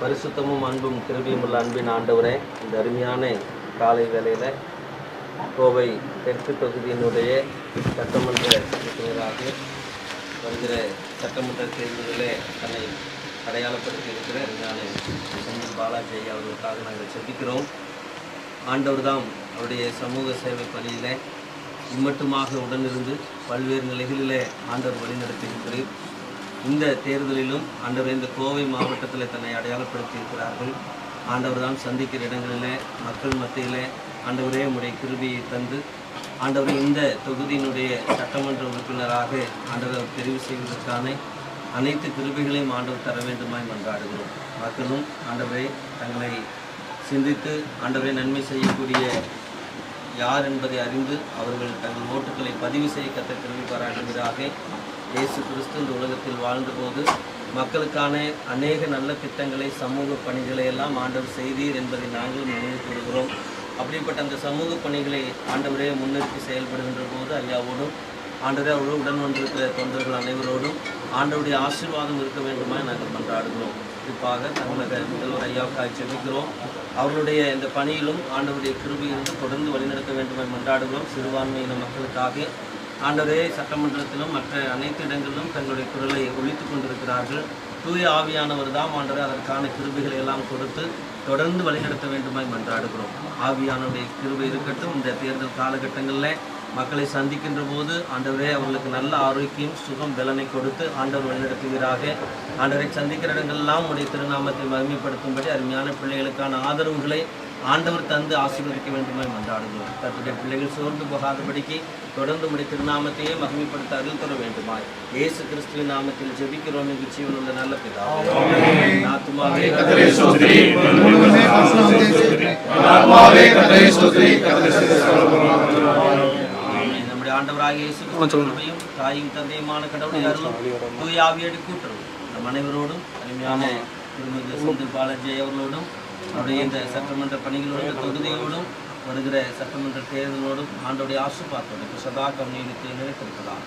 பரிசுத்தமும் அன்பும் கிருபையும் உள்ள அன்பின் ஆண்டவரே, இந்த அருமையான காலை வேளையில் கோவை தெற்கு தொகுதியினுடைய சட்டமன்ற உறுப்பினராக வருகிற சட்டமன்ற தேர்தலிலே தன்னை அடையாளப்படுத்தி இருக்கிற அருமையான செந்தில் பாலாஜி அவர்களுக்காக நாங்கள் செபிக்கிறோம். ஆண்டவர் தாம் அவருடைய சமூக சேவை பணியில் இம்மட்டுமாக உடனிருந்து பல்வேறு நிலைகளிலே ஆண்டவர் வழிநடத்தியிருக்கிறீர். இந்த தேர்தலிலும் ஆண்டவர் இந்த கோவை மாவட்டத்தில் தன்னை அடையாளப்படுத்தி இருக்கிறார்கள். ஆண்டவர் தான் சந்திக்கிற இடங்களிலே மக்கள் மத்தியிலே ஆண்டவரே உடைய கிருபையை தந்து ஆண்டவரை இந்த தொகுதியினுடைய சட்டமன்ற உறுப்பினராக ஆண்டவர் தெரிவு செய்வதற்கான அனைத்து கிருபைகளையும் ஆண்டவர் தர வேண்டுமாய் மன்றாடுகிறோம். மக்களும் ஆண்டவரை தங்களை சிந்தித்து ஆண்டவரை நன்மை செய்யக்கூடிய யார் என்பதை அறிந்து அவர்கள் தங்கள் ஓட்டுக்களை பதிவு செய்ய கத்த கிருபை பாராட்டுவதாக. இயேசு கிறிஸ்து இந்த உலகத்தில் வாழ்ந்தபோது மக்களுக்கான அநேக நல்ல திட்டங்களை சமூக பணிகளை எல்லாம் ஆண்டவர் செய்தீர் என்பதை நாங்கள் நினைவு கூறுகிறோம். அப்படிப்பட்ட அந்த சமூக பணிகளை ஆண்டவரே முன்னிறுத்தி செயல்படுகின்ற போது ஐயாவோடும் ஆண்டவரே அவரோடு உடன் வந்திருக்கிற தொண்டர்கள் அனைவரோடும் ஆண்டவருடைய ஆசீர்வாதம் இருக்க வேண்டுமாய் நாங்கள் மன்றாடுகிறோம். குறிப்பாக தமிழக முதல்வர் ஐயாவுக்காக செபிக்கிறோம். அவர்களுடைய இந்த பணியிலும் ஆண்டவருடைய கிருபையிலிருந்து தொடர்ந்து வழிநடத்த வேண்டுமாய் மன்றாடுகிறோம். சிறுபான்மையின மக்களுக்காக ஆண்டவரே சட்டமன்றத்திலும் மற்ற அனைத்து இடங்களிலும் தங்களுடைய குரலை ஒழித்து கொண்டிருக்கிறார்கள். தூய ஆவியானவர் தான் ஆண்டவரே அதற்கான கிருபைகளை எல்லாம் கொடுத்து தொடர்ந்து வழிநடத்த வேண்டுமாய் மன்றாடுகிறோம். ஆவியானவருடைய கிருபை இருக்கட்டும். இந்த தேர்தல் காலகட்டங்களில் மக்களை சந்திக்கின்ற போது ஆண்டவரே அவர்களுக்கு நல்ல ஆரோக்கியம் சுகம் பலனை கொடுத்து ஆண்டவர் வழிநடத்துவீராக. ஆண்டவரை சந்திக்கிற இடங்கள்லாம் உடைய திருநாமத்தை மகிமைப்படுத்தும்படி அருமையான பிள்ளைகளுக்கான ஆதரவுகளை ஆண்டவர் தந்து ஆசீர்வதிக்க வேண்டுமாய் மன்றாடுகிறோம். தன்னுடைய பிள்ளைகள் சோர்ந்து போகாதபடிக்கு தொடர்ந்து உடைய திருநாமத்தையே மகிமைப்படுத்த அருள் தர வேண்டுமாய் இயேசு கிறிஸ்துவின் நாமத்தில் ஜெபிக்கிறோம். எங்கள் ஜீவனுள்ள நல்ல பிதாவே. ஆத்துமாவே கர்த்தரை ஸ்தோத்திரி, நம்முடைய ஆண்டவராகிய இயேசு கிறிஸ்துவின் தாயும் தந்தையுமான கடவுளுடைய அருளும் தூய ஆவியோடு கூட்டுறவும் நம் அனைவரோடும் அருமையான திருமதி செந்தில் பாலாஜி அவர்களோடும் அவருடைய இந்த சட்டமன்ற பணிகளோடும் தொகுதியோடும் வருகிற சட்டமன்ற தேர்தலோடும் ஆண்டோடைய ஆசீர்வாதத்தோடு சதா கருணைக்கு நிலைத்திருக்கலாம்.